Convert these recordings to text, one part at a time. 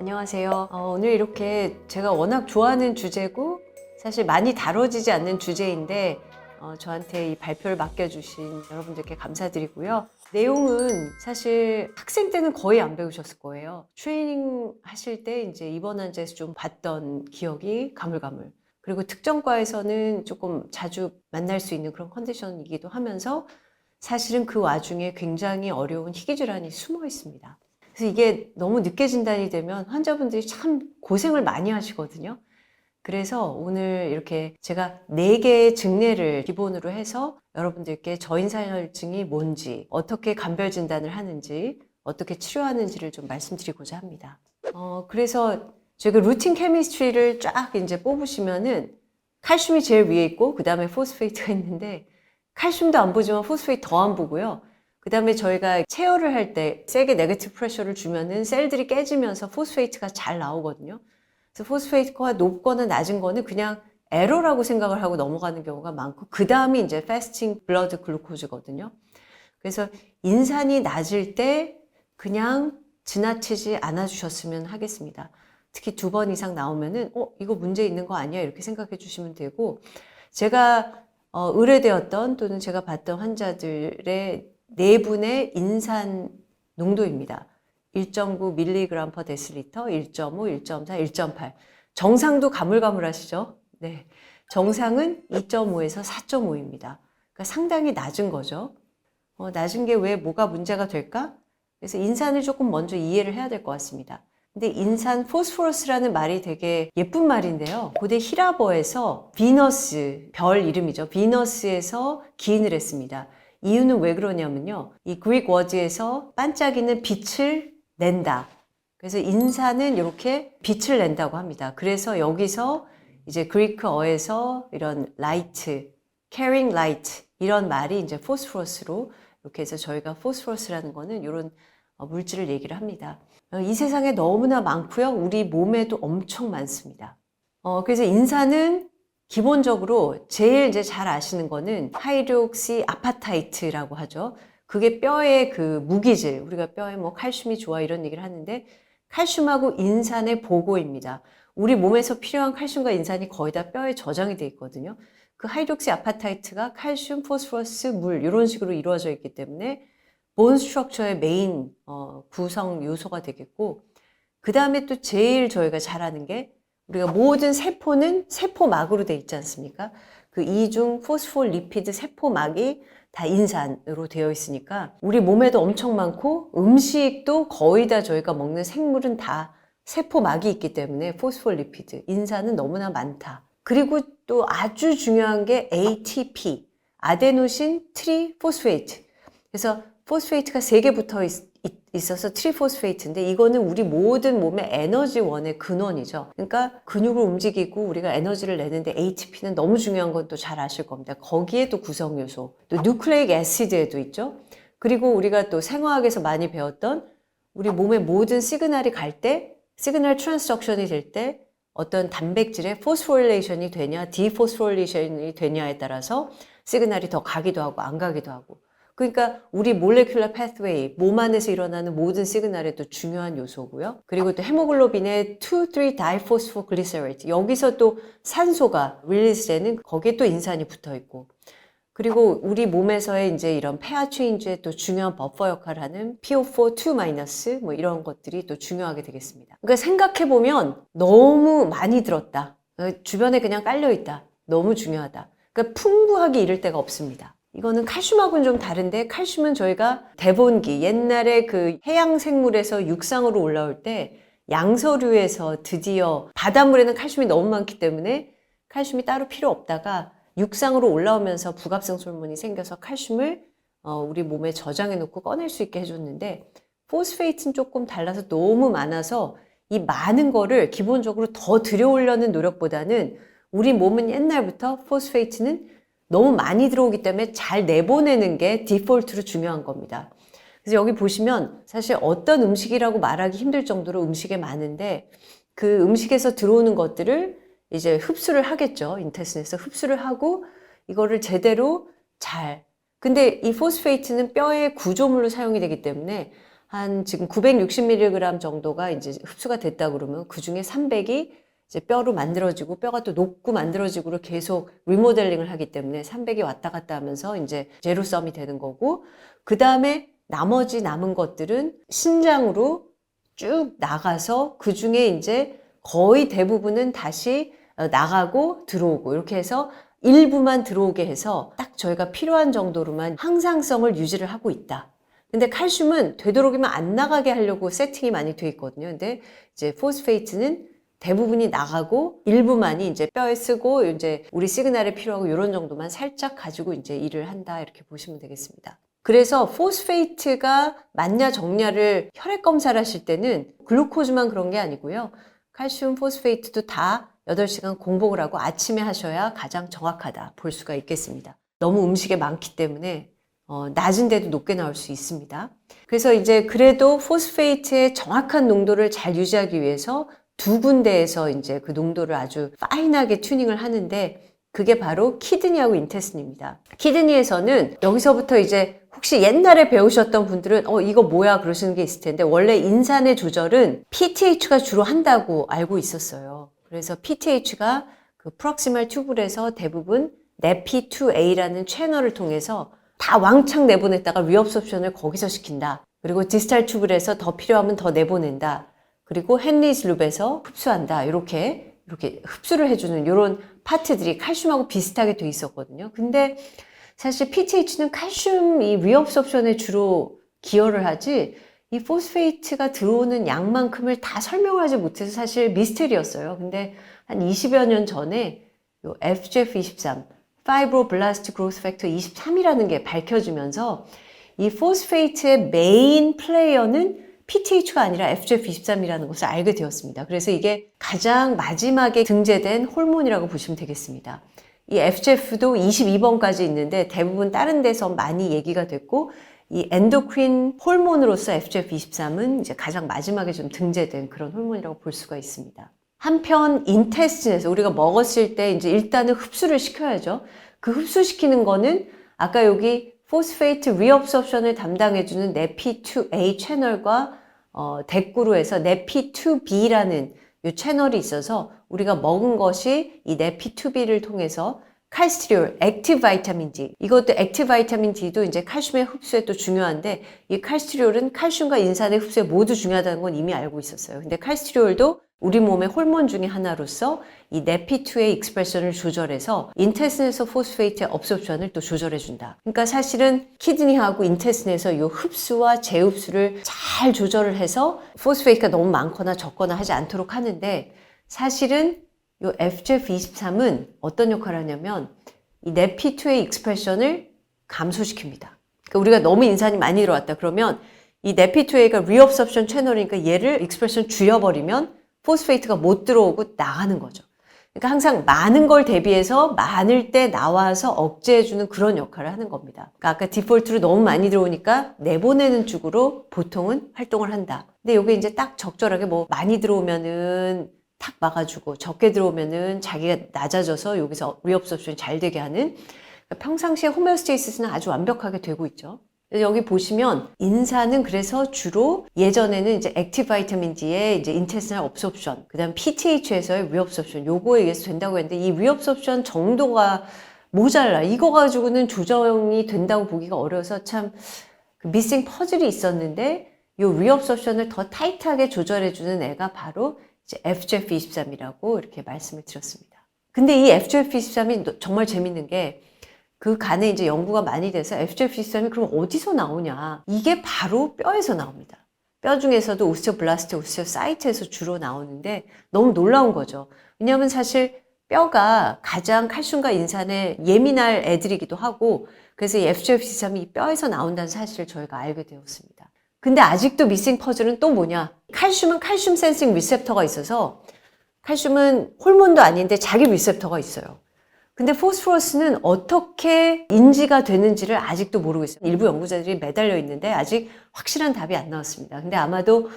안녕하세요. 오늘 이렇게 제가 워낙 좋아하는 주제고 사실 많이 다뤄지지 않는 주제인데 저한테 이 발표를 맡겨주신 여러분들께 감사드리고요. 내용은 사실 학생 때는 거의 안 배우셨을 거예요. 트레이닝 하실 때 이제 입원 환자에서 좀 봤던 기억이 가물가물. 그리고 특정 과에서는 조금 자주 만날 수 있는 그런 컨디션이기도 하면서 사실은 그 와중에 굉장히 어려운 희귀질환이 숨어 있습니다. 그래서 이게 너무 늦게 진단이 되면 환자분들이 참 고생을 많이 하시거든요. 그래서 오늘 이렇게 제가 4개의 증례를 기본으로 해서 여러분들께 저인산혈증이 뭔지, 어떻게 감별 진단을 하는지, 어떻게 치료하는지를 좀 말씀드리고자 합니다. 그래서 저희가 루틴 케미스트리를 쫙 이제 뽑으시면은 칼슘이 제일 위에 있고, 그 다음에 포스페이트가 있는데, 칼슘도 안 보지만 포스페이트 더 안 보고요. 그 다음에 저희가 체열을 할 때 세게 네거티브 프레셔를 주면은 셀들이 깨지면서 포스페이트가 잘 나오거든요. 그래서 포스페이트가 높거나 낮은 거는 그냥 에러라고 생각을 하고 넘어가는 경우가 많고, 그 다음이 이제 패스팅 블러드 글루코즈거든요. 그래서 인산이 낮을 때 그냥 지나치지 않아 주셨으면 하겠습니다. 특히 2번 이상 나오면은 이거 문제 있는 거 아니야? 이렇게 생각해 주시면 되고, 제가 의뢰되었던 또는 제가 봤던 환자들의 4분의 인산 농도입니다. 1.9mg/dl, 1.5, 1.4, 1.8. 정상도 가물가물하시죠? 네. 정상은 2.5에서 4.5입니다. 그러니까 상당히 낮은 거죠. 낮은 게 왜 뭐가 문제가 될까? 그래서 인산을 조금 먼저 이해를 해야 될 것 같습니다. 근데 인산 포스포러스라는 말이 되게 예쁜 말인데요. 고대 히라버에서 비너스, 별 이름이죠. 비너스에서 기인을 했습니다. 이유는 왜 그러냐면요. 이 그릭 워드에서 반짝이는 빛을 낸다. 그래서 인산은 이렇게 빛을 낸다고 합니다. 그래서 여기서 이제 그리크어에서 이런 라이트, carrying light 이런 말이 이제 포스포러스로 이렇게 해서 저희가 포스포러스라는 거는 이런 물질을 얘기를 합니다. 이 세상에 너무나 많고요. 우리 몸에도 엄청 많습니다. 그래서 인산은 기본적으로 제일 이제 잘 아시는 거는 하이드록시 아파타이트라고 하죠. 그게 뼈의 그 무기질, 우리가 뼈에 뭐 칼슘이 좋아 이런 얘기를 하는데 칼슘하고 인산의 보고입니다. 우리 몸에서 필요한 칼슘과 인산이 거의 다 뼈에 저장이 돼 있거든요. 그 하이드록시 아파타이트가 칼슘, 포스포러스, 물 이런 식으로 이루어져 있기 때문에 본 스트럭처의 메인 구성 요소가 되겠고, 그 다음에 또 제일 저희가 잘 아는 게 우리가 모든 세포는 세포막으로 돼 있지 않습니까? 그 이중 포스포리피드 세포막이 다 인산으로 되어 있으니까 우리 몸에도 엄청 많고 음식도 거의 다 저희가 먹는 생물은 다 세포막이 있기 때문에 포스포리피드, 인산은 너무나 많다. 그리고 또 아주 중요한 게 ATP, 아데노신 트리포스페이트. 그래서 포스페이트가 3개 붙어 있어서 트리포스페이트인데 이거는 우리 모든 몸의 에너지원의 근원이죠. 그러니까 근육을 움직이고 우리가 에너지를 내는데 ATP는 너무 중요한 건 또 잘 아실 겁니다. 거기에도 구성 요소, 또 누클레익 애시드에도 있죠. 그리고 우리가 또 생화학에서 많이 배웠던 우리 몸의 모든 시그널이 갈 때, 시그널 트랜스덕션이 될 때 어떤 단백질의 포스포릴레이션이 되냐, 디포스포릴레이션이 되냐에 따라서 시그널이 더 가기도 하고 안 가기도 하고. 그러니까 우리 몰레큘러 패스웨이, 몸 안에서 일어나는 모든 시그널의 또 중요한 요소고요. 그리고 또 헤모글로빈의 2,3-디포스포글리세롤, 여기서 또 산소가 릴리즈 되는 거기에 또 인산이 붙어 있고, 그리고 우리 몸에서의 이제 이런 폐하 체인지에 또 중요한 버퍼 역할을 하는 PO4 2- 뭐 이런 것들이 또 중요하게 되겠습니다. 그러니까 생각해 보면 너무 많이 들었다. 주변에 그냥 깔려 있다. 너무 중요하다. 그러니까 풍부하게 이를 데가 없습니다. 이거는 칼슘하고는 좀 다른데, 칼슘은 저희가 대본기, 옛날에 그 해양 생물에서 육상으로 올라올 때 양서류에서 드디어 바닷물에는 칼슘이 너무 많기 때문에 칼슘이 따로 필요 없다가 육상으로 올라오면서 부갑성 호르몬이 생겨서 칼슘을 우리 몸에 저장해 놓고 꺼낼 수 있게 해줬는데, 포스페이트는 조금 달라서 너무 많아서 이 많은 거를 기본적으로 더 들여오려는 노력보다는 우리 몸은 옛날부터 포스페이트는 너무 많이 들어오기 때문에 잘 내보내는 게 디폴트로 중요한 겁니다. 그래서 여기 보시면 사실 어떤 음식이라고 말하기 힘들 정도로 음식에 많은데, 그 음식에서 들어오는 것들을 이제 흡수를 하겠죠. 인테스틴에서 흡수를 하고 이거를 제대로 잘. 근데 이 포스페이트는 뼈의 구조물로 사용이 되기 때문에 한 지금 960mg 정도가 이제 흡수가 됐다 그러면 그 중에 300이 이제 뼈로 만들어지고 뼈가 또 녹고 만들어지고 계속 리모델링을 하기 때문에 300이 왔다 갔다 하면서 이제 제로섬이 되는 거고, 그 다음에 나머지 남은 것들은 신장으로 쭉 나가서 그 중에 이제 거의 대부분은 다시 나가고 들어오고 이렇게 해서 일부만 들어오게 해서 딱 저희가 필요한 정도로만 항상성을 유지를 하고 있다. 근데 칼슘은 되도록이면 안 나가게 하려고 세팅이 많이 돼 있거든요. 근데 이제 포스페이트는 대부분이 나가고 일부만이 이제 뼈에 쓰고 이제 우리 시그널에 필요하고 이런 정도만 살짝 가지고 이제 일을 한다, 이렇게 보시면 되겠습니다. 그래서 포스페이트가 맞냐 적냐를 혈액 검사를 하실 때는 글루코즈만 그런 게 아니고요. 칼슘, 포스페이트도 다 8시간 공복을 하고 아침에 하셔야 가장 정확하다 볼 수가 있겠습니다. 너무 음식에 많기 때문에 낮은데도 높게 나올 수 있습니다. 그래서 이제 그래도 포스페이트의 정확한 농도를 잘 유지하기 위해서 두 군데에서 이제 그 농도를 아주 파인하게 튜닝을 하는데, 그게 바로 키드니하고 인테스틴입니다. 키드니에서는 여기서부터 이제 혹시 옛날에 배우셨던 분들은 이거 뭐야 그러시는 게 있을 텐데, 원래 인산의 조절은 PTH가 주로 한다고 알고 있었어요. 그래서 PTH가 그 프록시멀 튜블에서 대부분 NEPI2A라는 채널을 통해서 다 왕창 내보냈다가 리업소션을 거기서 시킨다. 그리고 디스탈 튜블에서 더 필요하면 더 내보낸다. 그리고 헨리스 룹에서 흡수한다. 이렇게 흡수를 해주는 이런 파트들이 칼슘하고 비슷하게 돼 있었거든요. 근데 사실 PTH는 칼슘 이 리업소션에 주로 기여를 하지, 이 포스페이트가 들어오는 양만큼을 다 설명을 하지 못해서 사실 미스테리였어요. 근데 한 20여 년 전에 요 FGF23, Fibroblast Growth Factor 23이라는 게 밝혀지면서 이 포스페이트의 메인 플레이어는 PTH가 아니라 FGF23이라는 것을 알게 되었습니다. 그래서 이게 가장 마지막에 등재된 호르몬이라고 보시면 되겠습니다. 이 FGF도 22번까지 있는데 대부분 다른 데서 많이 얘기가 됐고, 이 엔도크린 호르몬으로서 FGF23은 이제 가장 마지막에 좀 등재된 그런 호르몬이라고 볼 수가 있습니다. 한편 인테스틴에서 우리가 먹었을 때 이제 일단은 흡수를 시켜야죠. 그 흡수시키는 거는 아까 여기 포스페이트 리업소션을 담당해주는 NEPI2A 채널과 대꾸로 해서 NEPI2B라는 이 채널이 있어서 우리가 먹은 것이 이 NEPI2B를 통해서 칼스티롤, 액티브 바이타민 D, 이것도 액티브 바이타민 D도 이제 칼슘의 흡수에 또 중요한데, 이 칼스티롤은 칼슘과 인산의 흡수에 모두 중요하다는 건 이미 알고 있었어요. 근데 칼스티롤도 우리 몸의 호르몬 중에 하나로서 이 NEPI2A 익스프레션을 조절해서 인테스틴에서 포스페이트의 업소션을 또 조절해준다. 그러니까 사실은 키드니하고 인테스틴에서 이 흡수와 재흡수를 잘 조절을 해서 포스페이트가 너무 많거나 적거나 하지 않도록 하는데, 사실은 이 FGF23은 어떤 역할을 하냐면 이 NEPI2A 익스프레션을 감소시킵니다. 그러니까 우리가 너무 인산이 많이 들어왔다 그러면 이 NEPI2A가 리업섭션 채널이니까 얘를 익스프레션 줄여버리면 포스페이트가 못 들어오고 나가는 거죠. 그러니까 항상 많은 걸 대비해서 많을 때 나와서 억제해주는 그런 역할을 하는 겁니다. 그러니까 아까 디폴트로 너무 많이 들어오니까 내보내는 쪽으로 보통은 활동을 한다. 근데 이게 이제 딱 적절하게 뭐 많이 들어오면은 탁 막아주고 적게 들어오면은 자기가 낮아져서 여기서 리업소션이 잘 되게 하는, 그러니까 평상시에 호메오스테이시스는 아주 완벽하게 되고 있죠. 여기 보시면 인산은 그래서 주로 예전에는 이제 액티브 바이타민 D의 이제 인테스티널 업소프션, 그다음 PTH에서의 리업소프션, 요거에 의해서 된다고 했는데 이 리업소프션 정도가 모자라. 이거 가지고는 조정이 된다고 보기가 어려워서 참 그 미싱 퍼즐이 있었는데, 요 리업소프션을 더 타이트하게 조절해주는 애가 바로 이제 FGF23이라고 이렇게 말씀을 드렸습니다. 근데 이 FGF23이 정말 재밌는 게, 그 간에 이제 연구가 많이 돼서 FGF23이 그럼 어디서 나오냐? 이게 바로 뼈에서 나옵니다. 뼈 중에서도 오스티오블라스트, 오스티오사이트에서 주로 나오는데 너무 놀라운 거죠. 왜냐하면 사실 뼈가 가장 칼슘과 인산에 예민할 애들이기도 하고, 그래서 이 FGF23이 이 뼈에서 나온다는 사실을 저희가 알게 되었습니다. 근데 아직도 미싱 퍼즐은 또 뭐냐? 칼슘은 칼슘 센싱 리셉터가 있어서, 칼슘은 호르몬도 아닌데 자기 리셉터가 있어요. 근데 포스포러스는 어떻게 인지가 되는지를 아직도 모르고 있어요. 일부 연구자들이 매달려 있는데 아직 확실한 답이 안 나왔습니다. 근데 아마도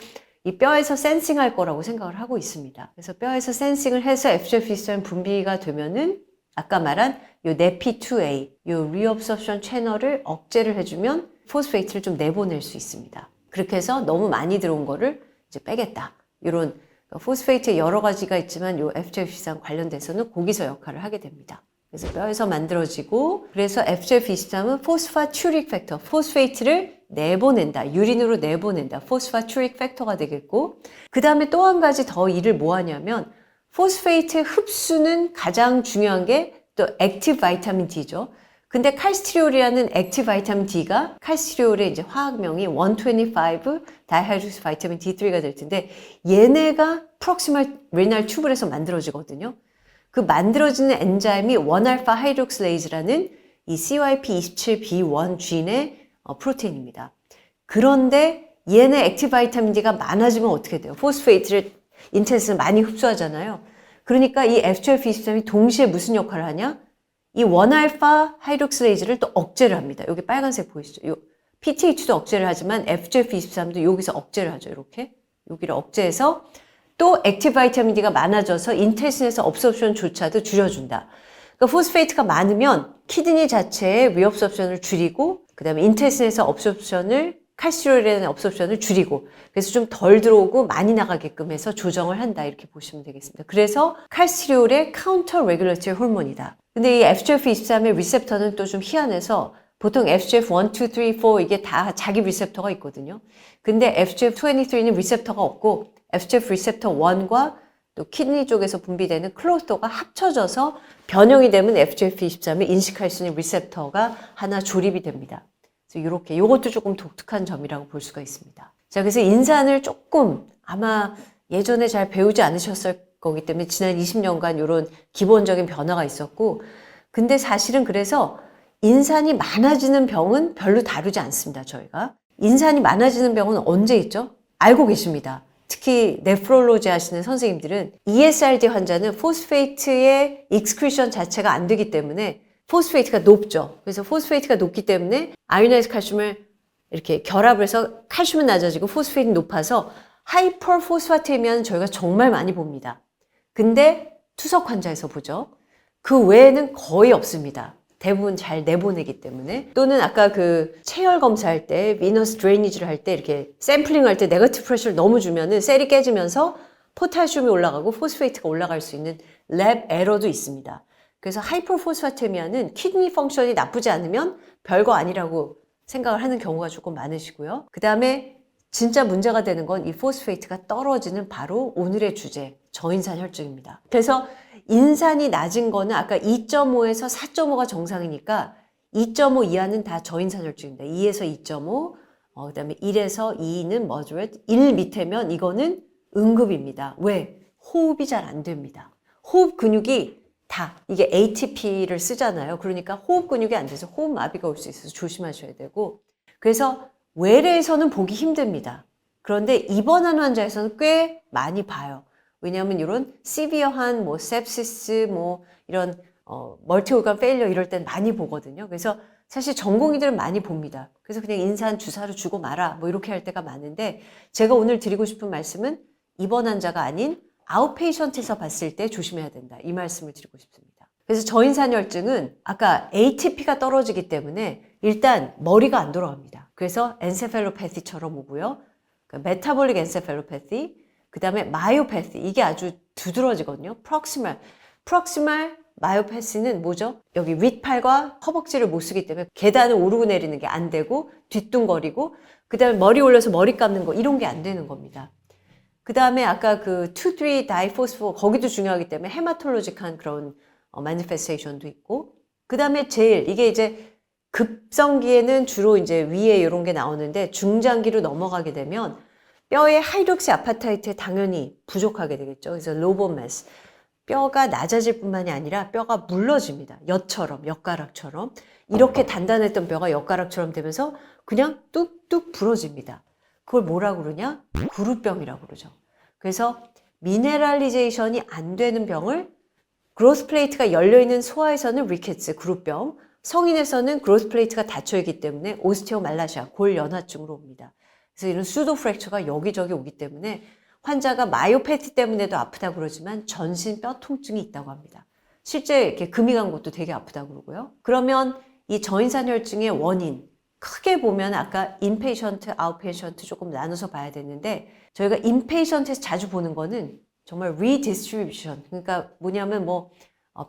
이 뼈에서 센싱할 거라고 생각을 하고 있습니다. 그래서 뼈에서 센싱을 해서 FGF23 분비가 되면은 아까 말한 요 NEPI2A, 요 리업소션 채널을 억제를 해주면 포스페이트를 좀 내보낼 수 있습니다. 그렇게 해서 너무 많이 들어온 거를 이제 빼겠다. 이런 포스페이트에 여러 가지가 있지만 요 FGF23 관련돼서는 거기서 역할을 하게 됩니다. 그래서 뼈에서 만들어지고, 그래서 FGF23은 포스파튜릭 팩터, 포스페이트를 내보낸다. 유린으로 내보낸다. 포스파튜릭 팩터가 되겠고, 그 다음에 또 한 가지 더 일을 뭐 하냐면, 포스페이트의 흡수는 가장 중요한 게 또 액티브 바이타민 D죠. 근데 칼시트리올이라는 액티브 바이타민 D가 칼시트리올의 이제 화학명이 125 다이하이드록시 바이타민 D3가 될 텐데, 얘네가 프록시멀 리날 튜블에서 만들어지거든요. 그 만들어지는 엔자임이 1알파 하이드록실레이즈라는 이 CYP27B1 쥔의 프로테인입니다. 그런데 얘네 액티브 바이타민 D가 많아지면 어떻게 돼요? 포스페이트를 인테스는 많이 흡수하잖아요. 그러니까 이 FGF23이 동시에 무슨 역할을 하냐? 이 1알파 하이드록실레이즈를 또 억제를 합니다. 여기 빨간색 보이시죠? 요 PTH도 억제를 하지만 FGF23도 여기서 억제를 하죠. 이렇게 여기를 억제해서 또 액티브 바이타민 D가 많아져서 인테스틴에서 업소프션조차도 줄여준다. 그러니까 포스페이트가 많으면 키드니 자체의 리업소프션을 줄이고, 그 다음에 인테스틴에서 업소프션을 칼시트리올의 업소프션을 줄이고, 그래서 좀 덜 들어오고 많이 나가게끔 해서 조정을 한다. 이렇게 보시면 되겠습니다. 그래서 칼시트리올의 카운터 레귤러터리 호르몬이다. 근데 이 FGF23의 리셉터는 또 좀 희한해서 보통 FGF1, 2, 3, 4 이게 다 자기 리셉터가 있거든요. 근데 FGF23는 리셉터가 없고 FGF 리셉터 1과 또 키드니 쪽에서 분비되는 클로스터가 합쳐져서 변형이 되면 FGF23을 인식할 수 있는 리셉터가 하나 조립이 됩니다. 그래서 이렇게, 이것도 조금 독특한 점이라고 볼 수가 있습니다. 자, 그래서 인산을 조금 아마 예전에 잘 배우지 않으셨을 거기 때문에 지난 20년간 이런 기본적인 변화가 있었고, 근데 사실은 그래서 인산이 많아지는 병은 별로 다루지 않습니다, 저희가. 인산이 많아지는 병은 언제 있죠? 알고 계십니다. 특히 네프롤로지 하시는 선생님들은 ESRD 환자는 포스페이트의 익스크리션 자체가 안 되기 때문에 포스페이트가 높죠. 그래서 포스페이트가 높기 때문에 아요나이즈 칼슘을 이렇게 결합을 해서 칼슘은 낮아지고 포스페이트는 높아서 하이퍼포스파테미아는 저희가 정말 많이 봅니다. 근데 투석 환자에서 보죠. 그 외에는 거의 없습니다. 대부분 잘 내보내기 때문에. 또는 아까 그 체열 검사할 때 비너스 드레이니지를 할 때 이렇게 샘플링 할 때 네거티브 프레셔를 너무 주면은 셀이 깨지면서 포타슘이 올라가고 포스페이트가 올라갈 수 있는 랩 에러도 있습니다. 그래서 하이퍼포스파테미아는 키드니 펑션이 나쁘지 않으면 별거 아니라고 생각을 하는 경우가 조금 많으시고요. 그 다음에 진짜 문제가 되는 건 이 포스페이트가 떨어지는 바로 오늘의 주제, 저인산 혈증입니다. 그래서 인산이 낮은 거는 아까 2.5에서 4.5가 정상이니까 2.5 이하는 다 저인산 혈증입니다. 2에서 2.5, 그 다음에 1에서 2는 moderate, 1 밑에면 이거는 응급입니다. 왜? 호흡이 잘 안 됩니다. 호흡 근육이 다 이게 ATP를 쓰잖아요. 그러니까 호흡 근육이 안 돼서 호흡 마비가 올 수 있어서 조심하셔야 되고, 그래서 외래에서는 보기 힘듭니다. 그런데 입원한 환자에서는 꽤 많이 봐요. 왜냐하면 이런 시비어한 뭐 sepsis 뭐 이런 멀티오간 페일리어 이럴 땐 많이 보거든요. 그래서 사실 전공의들은 많이 봅니다. 그래서 그냥 인산 주사로 주고 마라 뭐 이렇게 할 때가 많은데, 제가 오늘 드리고 싶은 말씀은 입원 환자가 아닌 아웃페이션트에서 봤을 때 조심해야 된다. 이 말씀을 드리고 싶습니다. 그래서 저인산혈증은 아까 ATP가 떨어지기 때문에 일단 머리가 안 돌아갑니다. 그래서 엔세팔로패티처럼 오고요. 그러니까 메타볼릭 엔세팔로패티, 그 다음에 마이오패티, 이게 아주 두드러지거든요. 프록시말 마이오패티는 뭐죠? 여기 윗팔과 허벅지를 못 쓰기 때문에 계단을 오르고 내리는 게 안 되고 뒤뚱거리고, 그 다음에 머리 올려서 머리 감는 거 이런 게 안 되는 겁니다. 그 다음에 아까 그 2,3 다이포스포 거기도 중요하기 때문에 헤마톨로직한 그런 마니페스테이션도 있고, 그 다음에 제일 이게 이제 급성기에는 주로 이제 위에 이런 게 나오는데 중장기로 넘어가게 되면 뼈의 하이드록시 아파타이트에 당연히 부족하게 되겠죠. 그래서 로본 매스, 뼈가 낮아질 뿐만이 아니라 뼈가 물러집니다. 엿처럼, 엿가락처럼. 이렇게 단단했던 뼈가 엿가락처럼 되면서 그냥 뚝뚝 부러집니다. 그걸 뭐라고 그러냐? 구루병이라고 그러죠. 그래서 미네랄리제이션이 안 되는 병을, 그로스 플레이트가 열려있는 소아에서는 리케츠, 구루병, 성인에서는 그로스 플레이트가 닫혀있기 때문에 오스테오말라시아, 골연화증으로 옵니다. 그래서 이런 수도 프랙처가 여기저기 오기 때문에 환자가 마이오패티 때문에도 아프다고 그러지만 전신 뼈 통증이 있다고 합니다. 실제 이렇게 금이 간 곳도 되게 아프다고 그러고요. 그러면 이 저인산혈증의 원인, 크게 보면 아까 인페이션트, 아웃페이션트 조금 나눠서 봐야 되는데 저희가 인페이션트에서 자주 보는 거는 정말 redistribution. 그러니까 뭐냐면 뭐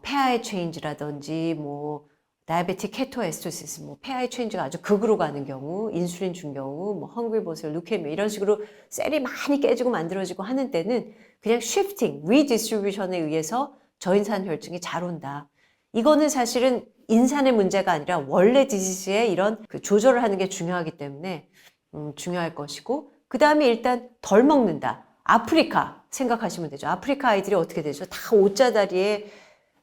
폐하의 체인지라든지 뭐 다이아베틱 케토에스토시스, 뭐 폐하의 체인지가 아주 극으로 가는 경우, 인슐린 준 경우, 뭐 헝그리 버슬, 루케미아 이런 식으로 셀이 많이 깨지고 만들어지고 하는 때는 그냥 shifting, redistribution에 의해서 저인산 혈증이 잘 온다. 이거는 사실은 인산의 문제가 아니라 원래 디지즈의 이런 그 조절을 하는 게 중요하기 때문에 중요할 것이고, 그 다음에 일단 덜 먹는다. 아프리카 생각하시면 되죠. 아프리카 아이들이 어떻게 되죠? 다 옷자다리에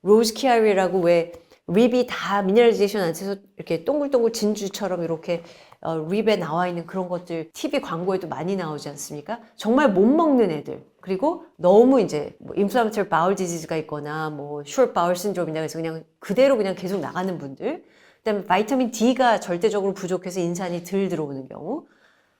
로즈키아리라고 왜 립이 다 미네랄리제이션 안 돼서 이렇게 동글동글 진주처럼 이렇게 립에 나와 있는 그런 것들 TV 광고에도 많이 나오지 않습니까? 정말 못 먹는 애들, 그리고 너무 이제 뭐 인플라마토리 바울 디지즈가 있거나 뭐 숏 바울 신드롬이나 해서 그냥 그대로 그냥 계속 나가는 분들, 그다음에 바이타민 D가 절대적으로 부족해서 인산이 덜 들어오는 경우.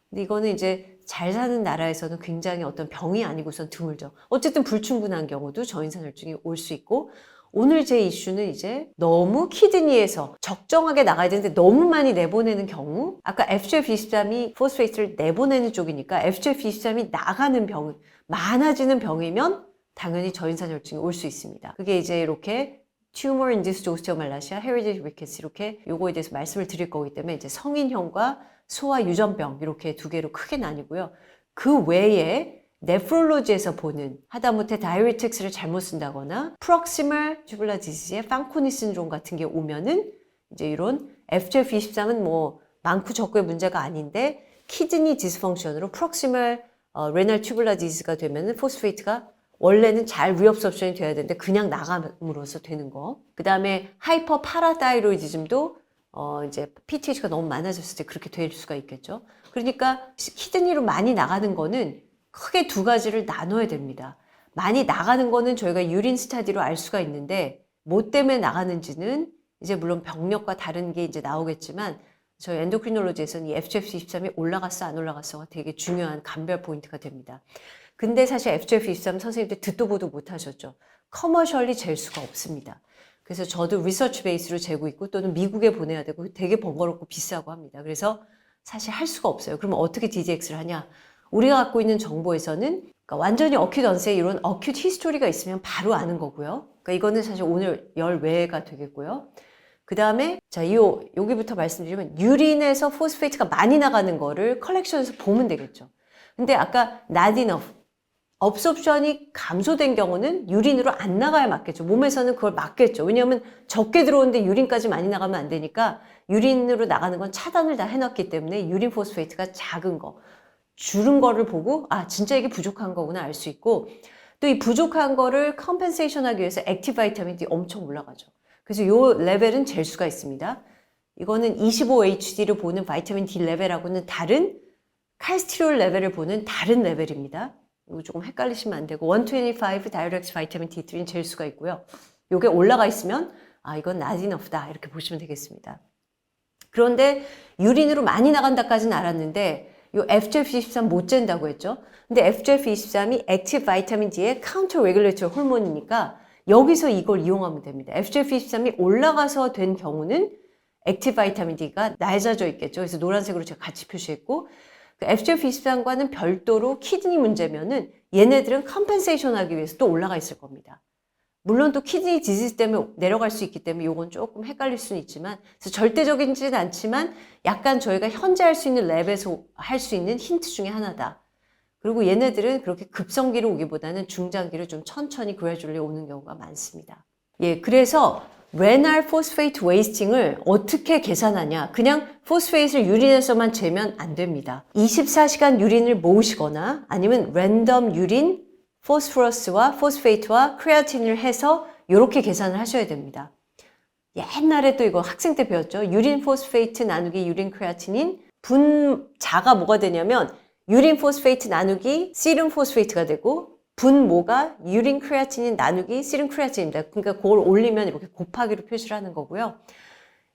근데 이거는 이제 잘 사는 나라에서는 굉장히 어떤 병이 아니고선 드물죠. 어쨌든 불충분한 경우도 저인산혈증이 올 수 있고, 오늘 제 이슈는 이제 너무 키드니에서 적정하게 나가야 되는데 너무 많이 내보내는 경우, 아까 FGF23이 포스페이트를 내보내는 쪽이니까 FGF23이 나가는 병, 많아지는 병이면 당연히 저인산혈증이 올 수 있습니다. 그게 이제 이렇게 튜머 인듀스드 오스티오말라시아, 헤리디티 리케츠 이렇게 요거에 대해서 말씀을 드릴 거기 때문에 이제 성인형과 소아 유전병 이렇게 두 개로 크게 나뉘고요. 그 외에 네프롤로지에서 보는 하다못해 다이어리틱스를 잘못 쓴다거나 프록시멀 튜뷸러 디지즈의 팡코니 신드롬 같은 게 오면은 이제 이런 FGF23은 뭐 많고 적고의 문제가 아닌데 키드니 디스펑션으로 프록시멀 레널 튜뷸러 디지즈가 되면은 포스페이트가 원래는 잘 리업섭션이 돼야 되는데 그냥 나감으로써 되는 거. 그 다음에 하이퍼 파라다이로이디즘도 이제 PTH가 너무 많아졌을 때 그렇게 될 수가 있겠죠. 그러니까 키드니로 많이 나가는 거는 크게 두 가지를 나눠야 됩니다. 많이 나가는 거는 저희가 유린 스타디로 알 수가 있는데 뭐 때문에 나가는지는 이제 물론 병력과 다른 게 이제 나오겠지만 저희 엔도크리놀로지에서는 이 FGF23이 올라갔어 안 올라갔어가 되게 중요한 감별 포인트가 됩니다. 근데 사실 FGF23 선생님들 듣도 보도 못 하셨죠. 커머셜리 잴 수가 없습니다. 그래서 저도 리서치 베이스로 재고 있고 또는 미국에 보내야 되고 되게 번거롭고 비싸고 합니다. 그래서 사실 할 수가 없어요. 그러면 어떻게 DDX를 하냐? 우리가 갖고 있는 정보에서는 그러니까 완전히 어큐트 언셋 이런 어큐트 히스토리가 있으면 바로 아는 거고요. 그러니까 이거는 사실 오늘 열 외가 되겠고요. 그 다음에 자, 여기부터 말씀드리면 유린에서 포스페이트가 많이 나가는 거를 컬렉션에서 보면 되겠죠. 근데 아까 not enough, 업소션이 감소된 경우는 유린으로 안 나가야 맞겠죠. 몸에서는 그걸 막겠죠. 왜냐하면 적게 들어오는데 유린까지 많이 나가면 안 되니까 유린으로 나가는 건 차단을 다 해놨기 때문에 유린 포스페이트가 작은 거, 줄은 거를 보고 아 진짜 이게 부족한 거구나 알 수 있고, 또 이 부족한 거를 컴펜세이션 하기 위해서 액티브 바이타민 D 엄청 올라가죠. 그래서 요 레벨은 잴 수가 있습니다. 이거는 25HD를 보는 바이타민 D 레벨하고는 다른 칼스티롤 레벨을 보는 다른 레벨입니다. 이거 조금 헷갈리시면 안 되고 125 다이렉트 바이타민 D3는 잴 수가 있고요. 요게 올라가 있으면 아 이건 not enough다 이렇게 보시면 되겠습니다. 그런데 유린으로 많이 나간다까지는 알았는데 요 FGF23 못 잰다고 했죠. 근데 FGF23이 액티브 바이타민 D의 카운터 레귤레이터 호르몬이니까 여기서 이걸 이용하면 됩니다. FGF23이 올라가서 된 경우는 액티브 바이타민 D가 낮아져 있겠죠. 그래서 노란색으로 제가 같이 표시했고, FGF23과는 별도로 키드니 문제면은 얘네들은 컴펜세이션 하기 위해서 또 올라가 있을 겁니다. 물론 또 키드니 디지즈 때문에 내려갈 수 있기 때문에 이건 조금 헷갈릴 수는 있지만, 그래서 절대적이지는 않지만 약간 저희가 현재 할 수 있는 랩에서 할 수 있는 힌트 중에 하나다. 그리고 얘네들은 그렇게 급성기로 오기보다는 중장기로 좀 천천히 그래줄리 오는 경우가 많습니다. 예, 그래서 레날 포스페이트 웨이스팅을 어떻게 계산하냐? 그냥 포스페이트를 유린에서만 재면 안 됩니다. 24시간 유린을 모으시거나 아니면 랜덤 유린 포스포러스와 포스페이트와 크레아틴을 해서 이렇게 계산을 하셔야 됩니다. 옛날에 또 이거 학생 때 배웠죠. 유린 포스페이트 나누기 유린 크레아틴인 분자가 뭐가 되냐면 유린 포스페이트 나누기 시름 포스페이트가 되고 분모가 유린 크레아틴인 나누기 시름 크레아틴입니다. 그러니까 그걸 올리면 이렇게 곱하기로 표시를 하는 거고요.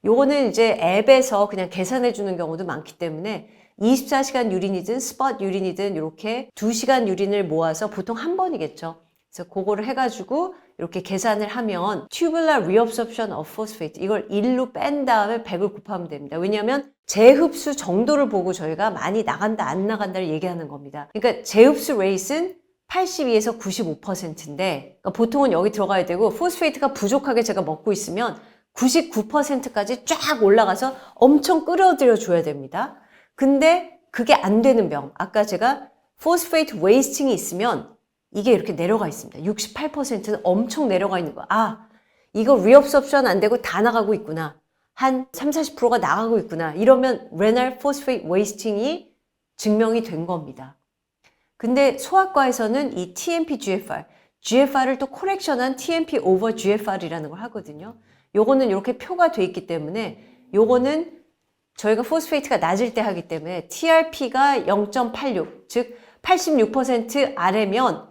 요거는 이제 앱에서 그냥 계산해 주는 경우도 많기 때문에 24시간 유린이든 스팟 유린이든 이렇게 2시간 유린을 모아서 보통 한 번이겠죠. 그래서 그거를 해가지고 이렇게 계산을 하면 tubular reabsorption of phosphate 이걸 1로 뺀 다음에 100을 곱하면 됩니다. 왜냐하면 재흡수 정도를 보고 저희가 많이 나간다 안 나간다를 얘기하는 겁니다. 그러니까 재흡수 레이트는 82에서 95%인데 그러니까 보통은 여기 들어가야 되고 포스페이트가 부족하게 제가 먹고 있으면 99%까지 쫙 올라가서 엄청 끌어들여 줘야 됩니다. 근데 그게 안 되는 병, 아까 제가 포스페이트 웨이스팅이 있으면 이게 이렇게 내려가 있습니다. 68%는 엄청 내려가 있는 거. 아, 이거 리업섭션 안 되고 다 나가고 있구나. 한 30-40%가 나가고 있구나. 이러면 레날 포스페이트 웨이스팅이 증명이 된 겁니다. 근데 소아과에서는 이 TMP-GFR, GFR을 또 코렉션한 TMP over GFR이라는 걸 하거든요. 요거는 이렇게 표가 돼 있기 때문에 요거는 저희가 포스페이트가 낮을 때 하기 때문에 TRP가 0.86, 즉 86% 아래면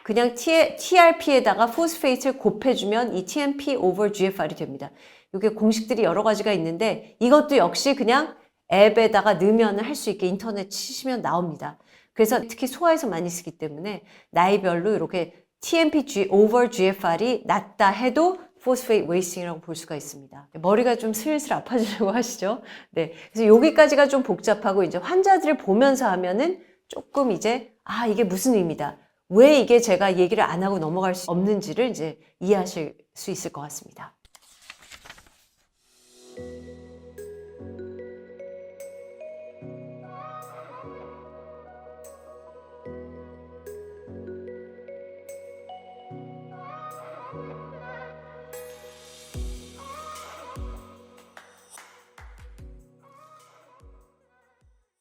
그냥 TRP에다가 포스페이트를 곱해주면 이 TMP over GFR이 됩니다. 이게 공식들이 여러 가지가 있는데 이것도 역시 그냥 앱에다가 넣으면 할 수 있게 인터넷 치시면 나옵니다. 그래서 특히 소아에서 많이 쓰기 때문에 나이별로 이렇게 TMP over GFR이 낮다 해도 포스페이트 웨이스팅이라고 볼 수가 있습니다. 머리가 좀 슬슬 아파지려고 하시죠? 네. 그래서 여기까지가 좀 복잡하고 이제 환자들을 보면서 하면은 조금 이제 이게 무슨 의미다. 왜 이게 제가 얘기를 안 하고 넘어갈 수 없는지를 이제 이해하실 수 있을 것 같습니다.